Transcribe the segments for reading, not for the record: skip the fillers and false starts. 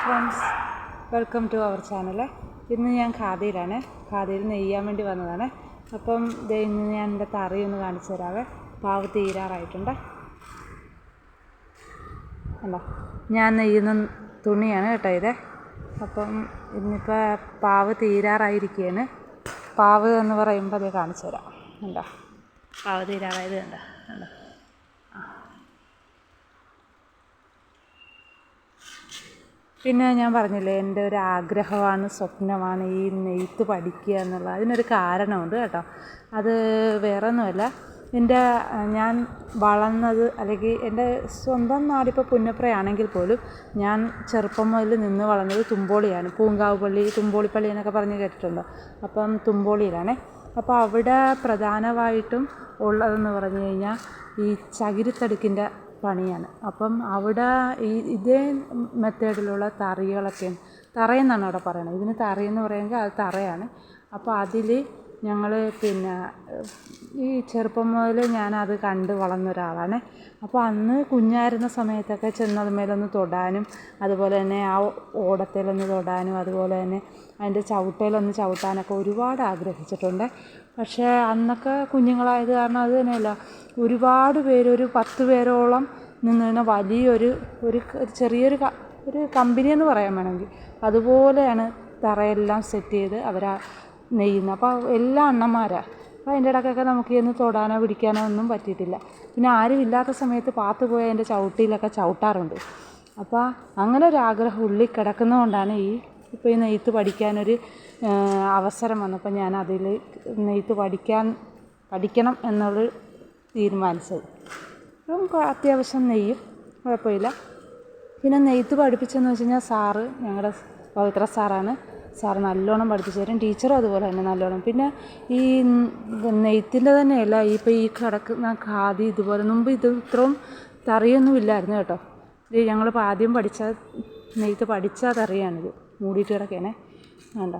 Friends, welcome to our channel. ഇന്ന് ഞാൻ ഖാദിയിലാണ്. ഖാദിയിൽ നെയ്യാൻ വേണ്ടി വന്നതാണ്. അപ്പം ഇന്ന് ഞാൻ എൻ്റെ തറി ഒന്ന് കാണിച്ചു തരാവേ. പാവ് തീരാറായിട്ടുണ്ട്. അല്ല, ഞാൻ നെയ്യുന്ന തുണിയാണ് കേട്ടോ ഇത്. അപ്പം ഇന്നിപ്പോൾ പാവ് തീരാറായിരിക്കുകയാണ്. പാവ് എന്ന് പറയുമ്പോൾ അത് കാണിച്ചു തരാം. ഉണ്ടോ, പാവ് തീരാറായത് കണ്ടോ. പിന്നെ ഞാൻ പറഞ്ഞില്ലേ, എൻ്റെ ഒരു ആഗ്രഹമാണ്, സ്വപ്നമാണ് ഈ നെയ്ത്ത് പഠിക്കുക എന്നുള്ളത്. അതിനൊരു കാരണമുണ്ട് കേട്ടോ. അത് വേറെ ഒന്നുമല്ല, ഞാൻ വളർന്നത്, അല്ലെങ്കിൽ എൻ്റെ സ്വന്തം നാടിപ്പോൾ പുന്നപ്രയാണെങ്കിൽ പോലും ഞാൻ ചെറുപ്പം മുതൽ നിന്ന് വളർന്നത് തുമ്പോളിയാണ്. പൂങ്കാവ് പള്ളി, തുമ്പോളിപ്പള്ളി എന്നൊക്കെ പറഞ്ഞ് കേട്ടിട്ടുണ്ടോ? അപ്പം തുമ്പോളിയിലാണേ. അപ്പോൾ അവിടെ പ്രധാനമായിട്ടും ഉള്ളതെന്ന് പറഞ്ഞു കഴിഞ്ഞാൽ ഈ ചകിരിത്തടുക്കിൻ്റെ പണിയാണ്. അപ്പം അവിടെ ഇതേ മെത്തേഡിലുള്ള തറികളൊക്കെയാണ്. തറയെന്നാണ് അവിടെ പറയുന്നത്. ഇതിന് തറിയെന്ന് പറയുമെങ്കിൽ അത് തറയാണ്. അപ്പോൾ അതിൽ ഞങ്ങൾ ഈ ചെറുപ്പം മുതൽ ഞാനത് കണ്ട് വളർന്ന ഒരാളാണ്. അപ്പോൾ അന്ന് കുഞ്ഞായിരുന്ന സമയത്തൊക്കെ ചെന്നതുമേലൊന്ന് തൊടാനും, അതുപോലെ തന്നെ ആ ഓടത്തേലൊന്ന് തൊടാനും, അതുപോലെ തന്നെ അതിൻ്റെ ചവിട്ടയിലൊന്ന് ചവിട്ടാനൊക്കെ ഒരുപാട് ആഗ്രഹിച്ചിട്ടുണ്ട്. പക്ഷേ അന്നൊക്കെ കുഞ്ഞുങ്ങളായത് കാരണം അത് തന്നെയല്ല, ഒരുപാട് പേര്, ഒരു 10 പേരോളം നിന്ന് വലിയൊരു ചെറിയൊരു കമ്പനി എന്ന് പറയാൻ വേണമെങ്കിൽ അതുപോലെയാണ് തറയെല്ലാം സെറ്റ് ചെയ്ത് അവരാ നെയ്യുന്നത്. അപ്പോൾ എല്ലാ അണ്ണന്മാരാണ്. അപ്പോൾ അതിൻ്റെ ഇടയ്ക്കൊക്കെ നമുക്ക് ഇന്ന് തൊടാനോ പിടിക്കാനോ ഒന്നും പറ്റിയിട്ടില്ല. പിന്നെ ആരും ഇല്ലാത്ത സമയത്ത് പാത്ത് പോയി അതിൻ്റെ ചവിട്ടിയിലൊക്കെ ചവിട്ടാറുണ്ട്. അപ്പോൾ അങ്ങനെ ഒരു ആഗ്രഹം ഉള്ളിൽ കിടക്കുന്നതുകൊണ്ടാണ് ഇപ്പോൾ ഈ നെയ്ത്ത് പഠിക്കാനൊരു അവസരം വന്നപ്പോൾ ഞാൻ അതിൽ നെയ്ത്ത് പഠിക്കണം എന്നുള്ളത് തീരുമാനിച്ചത്. അപ്പം അത്യാവശ്യം നെയ്യും, കുഴപ്പമില്ല. പിന്നെ നെയ്ത്ത് പഠിപ്പിച്ചെന്ന് വെച്ച് കഴിഞ്ഞാൽ സാറ്, ഞങ്ങളുടെ പവിത്ര സാറാണ്. സാറ് നല്ലോണം പഠിപ്പിച്ചു തരും. ടീച്ചറും അതുപോലെ തന്നെ നല്ലോണം. പിന്നെ ഈ നെയ്ത്തിൻ്റെ തന്നെയല്ല, ഇപ്പോൾ ഈ കിടക്കുന്ന ഖാദി ഇതുപോലെ മുമ്പ് ഇത്രയും തറിയൊന്നും ഇല്ലായിരുന്നു കേട്ടോ. ഇത് ഞങ്ങളിപ്പോൾ ആദ്യം നെയ്ത്ത് പഠിച്ച തറിയാണിത്. മൂടിയിട്ട് കിടക്കണേ, വേണ്ട.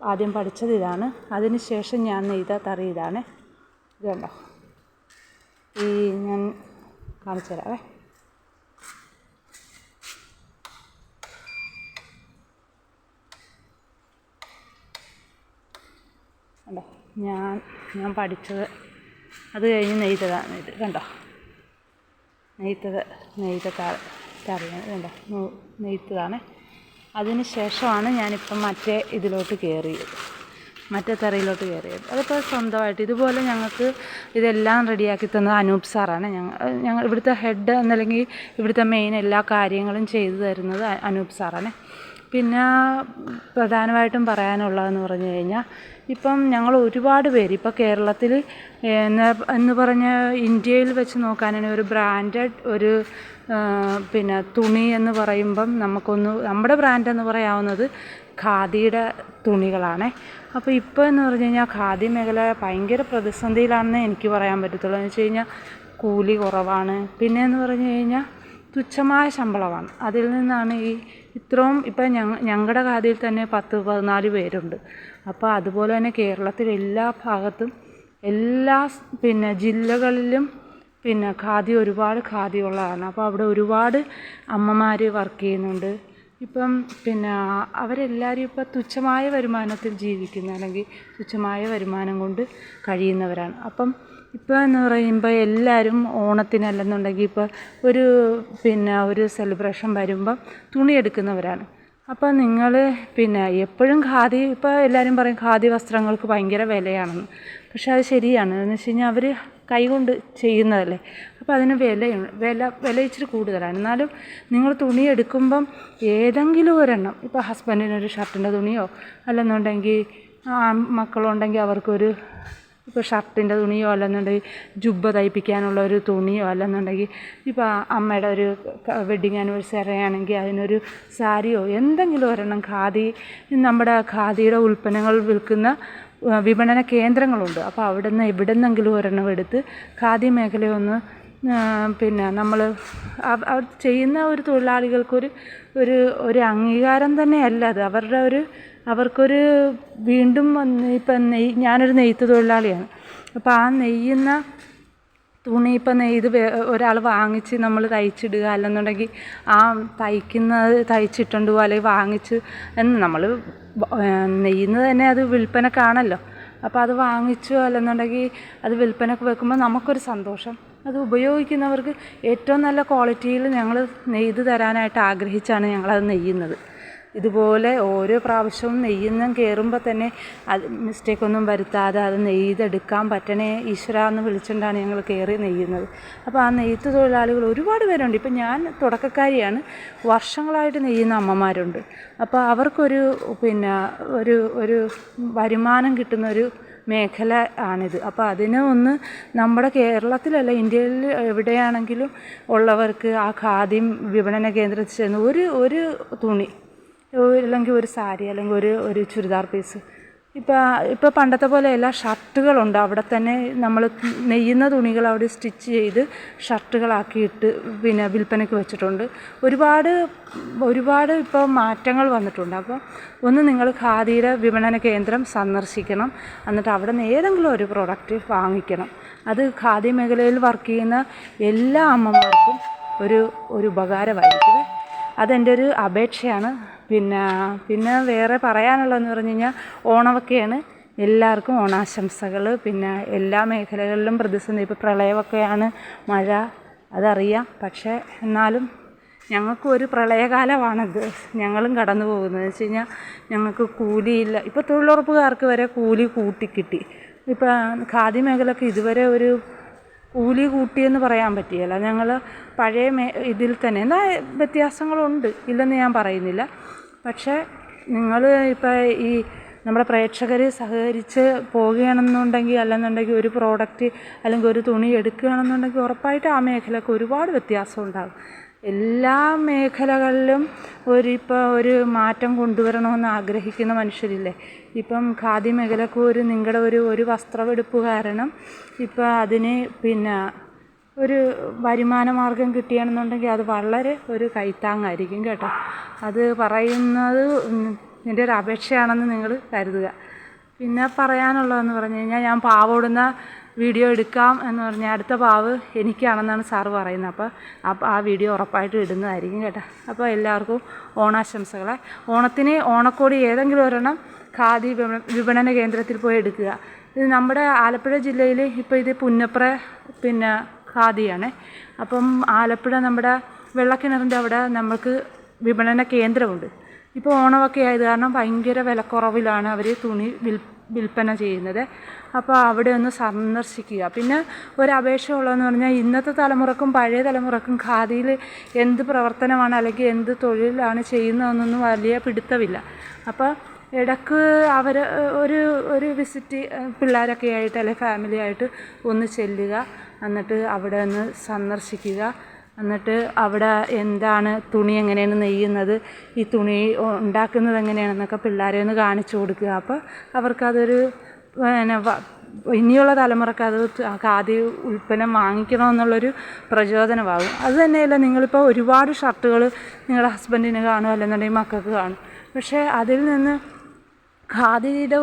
ആദ്യം പഠിച്ചത് ഇതാണ്. അതിന് ശേഷം ഞാൻ നെയ്ത തറി ഇതാണ്. ഇത് കണ്ടോ, ഞാൻ കാണിച്ചു തരാവേ. കണ്ടോ, ഞാൻ പഠിച്ചത് അത് കഴിഞ്ഞ് നെയ്തതാണ് ഇത്. കണ്ടോ, നെയ്ത തറിയാണ്. കണ്ടോ, നെയ്ത്തതാണ്. അതിന് ശേഷമാണ് ഞാനിപ്പം മറ്റേ തറയിലോട്ട് കയറിയത്. അതിപ്പോൾ സ്വന്തമായിട്ട് ഇതുപോലെ ഞങ്ങൾക്ക് ഇതെല്ലാം റെഡിയാക്കി തന്നത് അനൂപ് സാറാണ്. ഞങ്ങൾ ഇവിടുത്തെ ഹെഡ് എന്നല്ലെങ്കിൽ ഇവിടുത്തെ മെയിൻ എല്ലാ കാര്യങ്ങളും ചെയ്തു തരുന്നത് അനൂപ് സാറാണ്. പിന്നെ പ്രധാനമായിട്ടും പറയാനുള്ളതെന്ന് പറഞ്ഞു കഴിഞ്ഞാൽ, ഇപ്പം ഞങ്ങൾ ഒരുപാട് പേര് ഇപ്പോൾ കേരളത്തിൽ എന്ന് പറഞ്ഞ് ഇന്ത്യയിൽ വെച്ച് നോക്കാനാണെങ്കിൽ ഒരു ബ്രാൻഡഡ് തുണി എന്ന് പറയുമ്പം നമ്മുടെ ബ്രാൻഡ് എന്ന് പറയാവുന്നത് ഖാദിയുടെ തുണികളാണ്. അപ്പോൾ ഇപ്പോൾ എന്ന് പറഞ്ഞു കഴിഞ്ഞാൽ ഖാദി മേഖല ഭയങ്കര പ്രതിസന്ധിയിലാണെന്നേ എനിക്ക് പറയാൻ പറ്റത്തുള്ളൂ. എന്ന് വെച്ച് കഴിഞ്ഞാൽ കൂലി കുറവാണ്. പിന്നെ എന്ന് പറഞ്ഞു കഴിഞ്ഞാൽ തുച്ഛമായ ശമ്പളമാണ്. അതിൽ നിന്നാണ് ഇത്രയും ഇപ്പം ഞങ്ങളുടെ ഖാദിയിൽ തന്നെ 10-14 പേരുണ്ട്. അപ്പോൾ അതുപോലെ തന്നെ കേരളത്തിൽ എല്ലാ ഭാഗത്തും എല്ലാ ജില്ലകളിലും ഒരുപാട് ഖാദി ഉള്ളതാണ്. അപ്പോൾ അവിടെ ഒരുപാട് അമ്മമാർ വർക്ക് ചെയ്യുന്നുണ്ട്. ഇപ്പം അവരെല്ലാവരും ഇപ്പോൾ തുച്ഛമായ വരുമാനത്തിൽ ജീവിക്കുന്ന, അല്ലെങ്കിൽ തുച്ഛമായ വരുമാനം കൊണ്ട് കഴിയുന്നവരാണ്. അപ്പം ഇപ്പോൾ എന്ന് പറയുമ്പോൾ എല്ലാവരും ഓണത്തിനല്ലെന്നുണ്ടെങ്കിൽ ഇപ്പോൾ ഒരു സെലിബ്രേഷൻ വരുമ്പം തുണി എടുക്കുന്നവരാണ്. അപ്പോൾ നിങ്ങൾ എപ്പോഴും ഖാദി, ഇപ്പോൾ എല്ലാവരും പറയും ഖാദി വസ്ത്രങ്ങൾക്ക് ഭയങ്കര വിലയാണെന്ന്. പക്ഷെ അത് ശരിയാണ്. എന്ന് വെച്ച് കഴിഞ്ഞാൽ അവർ കൈകൊണ്ട് ചെയ്യുന്നതല്ലേ. അപ്പോൾ അതിന് വില ഇച്ചിരി കൂടുതലാണ്. എന്നാലും നിങ്ങൾ തുണി എടുക്കുമ്പം ഏതെങ്കിലും ഒരെണ്ണം, ഇപ്പോൾ ഹസ്ബൻഡിനൊരു ഷർട്ടിൻ്റെ തുണിയോ, അല്ലെന്നുണ്ടെങ്കിൽ മക്കളുണ്ടെങ്കിൽ അവർക്കൊരു ഇപ്പോൾ ഷർട്ടിൻ്റെ തുണിയോ, അല്ലെന്നുണ്ടെങ്കിൽ ജുബ്ബ തയ്പ്പിക്കാനുള്ള ഒരു തുണിയോ, അല്ലെന്നുണ്ടെങ്കിൽ ഇപ്പോൾ അമ്മയുടെ ഒരു വെഡ്ഡിങ് ആനിവേഴ്സറി ആണെങ്കിൽ അതിനൊരു സാരിയോ, എന്തെങ്കിലും ഒരെണ്ണം നമ്മുടെ ഖാദിയുടെ ഉൽപ്പന്നങ്ങൾ വിൽക്കുന്ന വിപണന കേന്ദ്രങ്ങളുണ്ട്. അപ്പോൾ എവിടെ നിന്നെങ്കിലും ഒരെണ്ണം എടുത്ത് ഖാദി മേഖലയൊന്ന് നമ്മൾ ചെയ്യുന്ന ഒരു തൊഴിലാളികൾക്കൊരു അംഗീകാരം തന്നെയല്ല അത്. അവർക്കൊരു വീണ്ടും ഇപ്പം ഞാനൊരു നെയ്ത്ത് തൊഴിലാളിയാണ്. അപ്പോൾ ആ നെയ്യുന്ന തുണി ഇപ്പം നെയ്ത് ഒരാൾ വാങ്ങിച്ച് നമ്മൾ തയ്ച്ചിടുക, അല്ലെന്നുണ്ടെങ്കിൽ ആ തയ്ച്ചിട്ടുണ്ട് പോവുക, അല്ലെങ്കിൽ വാങ്ങിച്ച് നമ്മൾ നെയ്യുന്നത് തന്നെ അത് വിൽപ്പനക്കാണല്ലോ. അപ്പോൾ അത് വാങ്ങിച്ചോ അല്ലെന്നുണ്ടെങ്കിൽ അത് വിൽപ്പനക്ക് വെക്കുമ്പോൾ നമുക്കൊരു സന്തോഷം. അത് ഉപയോഗിക്കുന്നവർക്ക് ഏറ്റവും നല്ല ക്വാളിറ്റിയിൽ ഞങ്ങൾ നെയ്ത് തരാനായിട്ട് ആഗ്രഹിച്ചാണ് ഞങ്ങളത് നെയ്യുന്നത്. ഇതുപോലെ ഓരോ പ്രാവശ്യവും നെയ്യുന്ന കയറുമ്പോൾ തന്നെ അത് മിസ്റ്റേക്കൊന്നും വരുത്താതെ അത് നെയ്തെടുക്കാൻ പറ്റണേ ഈശ്വര എന്ന് വിളിച്ചുകൊണ്ടാണ് ഞങ്ങൾ കയറി നെയ്യുന്നത്. അപ്പോൾ ആ നെയ്ത്ത് തൊഴിലാളികൾ ഒരുപാട് പേരുണ്ട്. ഇപ്പം ഞാൻ തുടക്കക്കാരിയാണ്, വർഷങ്ങളായിട്ട് നെയ്യുന്ന അമ്മമാരുണ്ട്. അപ്പോൾ അവർക്കൊരു ഒരു വരുമാനം കിട്ടുന്നൊരു മേഖല ആണിത്. അപ്പോൾ അതിന് നമ്മുടെ കേരളത്തിലല്ല, ഇന്ത്യയിൽ എവിടെയാണെങ്കിലും ഉള്ളവർക്ക് ആ ഖാദി വിപണന കേന്ദ്രത്തിൽ ചെന്ന് ഒരു തുണി, അല്ലെങ്കിൽ ഒരു സാരി, അല്ലെങ്കിൽ ഒരു ചുരിദാർ പീസ്, ഇപ്പോൾ പണ്ടത്തെ പോലെയല്ല, ഷർട്ടുകളുണ്ട്. അവിടെ തന്നെ നമ്മൾ നെയ്യുന്ന തുണികൾ അവിടെ സ്റ്റിച്ച് ചെയ്ത് ഷർട്ടുകളാക്കിയിട്ട് വിൽപ്പനയ്ക്ക് വെച്ചിട്ടുണ്ട്. ഒരുപാട് ഇപ്പോൾ മാറ്റങ്ങൾ വന്നിട്ടുണ്ട്. അപ്പോൾ നിങ്ങൾ ഖാദിയുടെ വിപണന കേന്ദ്രം സന്ദർശിക്കണം. എന്നിട്ട് അവിടെ നിന്ന് ഏതെങ്കിലും ഒരു പ്രോഡക്റ്റ് വാങ്ങിക്കണം. അത് ഖാദി മേഖലയിൽ വർക്ക് ചെയ്യുന്ന എല്ലാ അമ്മമാർക്കും ഒരു ഉപകാരമായിരിക്കും. അതെൻ്റെ ഒരു അപേക്ഷയാണ്. പിന്നെ വേറെ പറയാനുള്ളതെന്ന് പറഞ്ഞു കഴിഞ്ഞാൽ ഓണമൊക്കെയാണ്. എല്ലാവർക്കും ഓണാശംസകൾ. പിന്നെ എല്ലാ മേഖലകളിലും പ്രതിസന്ധി, ഇപ്പോൾ പ്രളയമൊക്കെയാണ്, മഴ, അതറിയാം. പക്ഷേ എന്നാലും ഞങ്ങൾക്കും ഒരു പ്രളയകാലമാണിത്, ഞങ്ങളും കടന്നു പോകുന്നത്. വെച്ച് കഴിഞ്ഞാൽ ഞങ്ങൾക്ക് കൂലിയില്ല. ഇപ്പോൾ തൊഴിലുറപ്പുകാർക്ക് വരെ കൂലി കൂട്ടിക്കിട്ടി. ഇപ്പോൾ ഖാദി മേഖലയ്ക്ക് ഇതുവരെ ഒരു കൂലി കൂട്ടിയെന്ന് പറയാൻ പറ്റിയല്ല. ഞങ്ങൾ പഴയ ഇതിൽ തന്നെ, എന്നാൽ വ്യത്യാസങ്ങളുണ്ട്, ഇല്ലെന്ന് ഞാൻ പറയുന്നില്ല. പക്ഷേ നിങ്ങൾ ഇപ്പോൾ ഈ നമ്മുടെ പ്രേക്ഷകർ സഹകരിച്ച് പോവുകയാണെന്നുണ്ടെങ്കിൽ, അല്ലെന്നുണ്ടെങ്കിൽ ഒരു പ്രോഡക്റ്റ് അല്ലെങ്കിൽ ഒരു തുണി എടുക്കുകയാണെന്നുണ്ടെങ്കിൽ ഉറപ്പായിട്ട് ആ മേഖലയ്ക്ക് ഒരുപാട് വ്യത്യാസം ഉണ്ടാകും. എല്ലാ മേഖലകളിലും ഒരു മാറ്റം കൊണ്ടുവരണമെന്ന് ആഗ്രഹിക്കുന്ന മനുഷ്യരില്ലേ. ഇപ്പം ഖാദി മേഖലക്ക് നിങ്ങളുടെ ഒരു വസ്ത്രമെടുപ്പ് കാരണം ഇപ്പം അതിന് ഒരു വരുമാന മാർഗം കിട്ടുകയാണെന്നുണ്ടെങ്കിൽ അത് വളരെ ഒരു കൈത്താങ്ങായിരിക്കും കേട്ടോ. അത് പറയുന്നത് എൻ്റെ ഒരു അപേക്ഷയാണെന്ന് നിങ്ങൾ കരുതുക. പിന്നെ പറയാനുള്ളതെന്ന് പറഞ്ഞു കഴിഞ്ഞാൽ, ഞാൻ പാവോടുന്ന വീഡിയോ എടുക്കാം എന്ന് പറഞ്ഞാൽ അടുത്ത പാവ് എനിക്കാണെന്നാണ് സാറ് പറയുന്നത്. അപ്പോൾ ആ വീഡിയോ ഉറപ്പായിട്ടും ഇടുന്നതായിരിക്കും കേട്ടോ. അപ്പോൾ എല്ലാവർക്കും ഓണാശംസകളെ. ഓണത്തിന് ഓണക്കോടി ഏതെങ്കിലും ഒരെണ്ണം ഖാദി വിപണന കേന്ദ്രത്തിൽ പോയി എടുക്കുക. ഇത് നമ്മുടെ ആലപ്പുഴ ജില്ലയിൽ ഇപ്പോൾ ഇത് പുന്നപ്ര ഖാദിയാണ്. അപ്പം ആലപ്പുഴ നമ്മുടെ വെള്ളക്കിണറിൻ്റെ അവിടെ നമുക്ക് വിപണന കേന്ദ്രമുണ്ട്. ഇപ്പോൾ ഓണമൊക്കെ ആയത് കാരണം ഭയങ്കര വിലക്കുറവിലാണ് അവർ തുണി വിൽപ്പന ചെയ്യുന്നത്. അപ്പോൾ അവിടെ ഒന്ന് സന്ദർശിക്കുക. പിന്നെ ഒരപേക്ഷ ഉള്ളതെന്ന് പറഞ്ഞാൽ, ഇന്നത്തെ തലമുറക്കും പഴയ തലമുറക്കും ഖാദിയിൽ എന്ത് പ്രവർത്തനമാണ് അല്ലെങ്കിൽ എന്ത് തൊഴിലാണ് ചെയ്യുന്നതെന്നൊന്നും വലിയ പിടുത്തമില്ല. അപ്പോൾ ഇടയ്ക്ക് അവർ ഒരു വിസിറ്റ് പിള്ളേരൊക്കെ ആയിട്ട് അല്ലെങ്കിൽ ഫാമിലി ആയിട്ട് ഒന്ന് ചെല്ലുക. എന്നിട്ട് അവിടെ ഒന്ന് സന്ദർശിക്കുക. എന്നിട്ട് അവിടെ എന്താണ്, തുണി എങ്ങനെയാണ് നെയ്യുന്നത്, ഈ തുണി ഉണ്ടാക്കുന്നത് എങ്ങനെയാണെന്നൊക്കെ പിള്ളേരെ ഒന്ന് കാണിച്ചു കൊടുക്കുക. അപ്പോൾ അവർക്കതൊരു ഇനിയുള്ള തലമുറക്ക് അത് ഖാദി ഉൽപ്പന്നം വാങ്ങിക്കണമെന്നുള്ളൊരു പ്രചോദനമാകും. അത് തന്നെയല്ല, നിങ്ങളിപ്പോൾ ഒരുപാട് ഷർട്ടുകൾ നിങ്ങളുടെ ഹസ്ബൻഡിന് കാണും, അല്ലെന്നുണ്ടെങ്കിൽ മക്കൾക്ക് കാണും. പക്ഷേ അതിൽ നിന്ന് ഖാദിയുടെ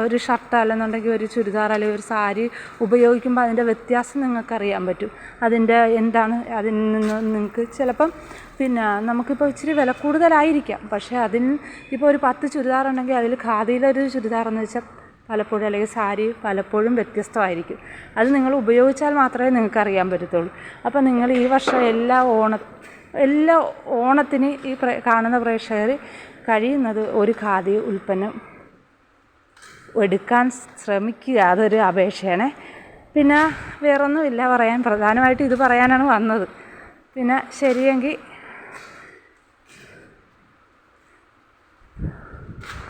ഒരു ഷർട്ട് അല്ലെന്നുണ്ടെങ്കിൽ ഒരു ചുരിദാർ അല്ലെങ്കിൽ ഒരു സാരി ഉപയോഗിക്കുമ്പോൾ അതിൻ്റെ വ്യത്യാസം നിങ്ങൾക്കറിയാൻ പറ്റും. അതിൻ്റെ എന്താണ്, അതിൽ നിന്ന് നിങ്ങൾക്ക് ചിലപ്പം നമുക്കിപ്പോൾ ഇച്ചിരി വില കൂടുതലായിരിക്കാം. പക്ഷേ ഇപ്പോൾ ഒരു 10 ചുരിദാർ ഉണ്ടെങ്കിൽ അതിൽ ഖാദിയിലൊരു ചുരിദാറെന്ന് വെച്ചാൽ പലപ്പോഴും, അല്ലെങ്കിൽ സാരി പലപ്പോഴും വ്യത്യസ്തമായിരിക്കും. അത് നിങ്ങൾ ഉപയോഗിച്ചാൽ മാത്രമേ നിങ്ങൾക്ക് അറിയാൻ പറ്റത്തുള്ളൂ. അപ്പോൾ നിങ്ങൾ ഈ വർഷം എല്ലാ ഓണത്തിന് ഈ കാണുന്ന പ്രേക്ഷകർ കഴിയുന്നത് ഒരു ഖാദി ഉൽപ്പന്നം എടുക്കാൻ ശ്രമിക്കുക. അതൊരു അപേക്ഷയാണ്. പിന്നെ വേറൊന്നുമില്ല പറയാൻ. പ്രധാനമായിട്ട് ഇത് പറയാനാണ് വന്നത്. പിന്നെ ശരിയെങ്കിൽ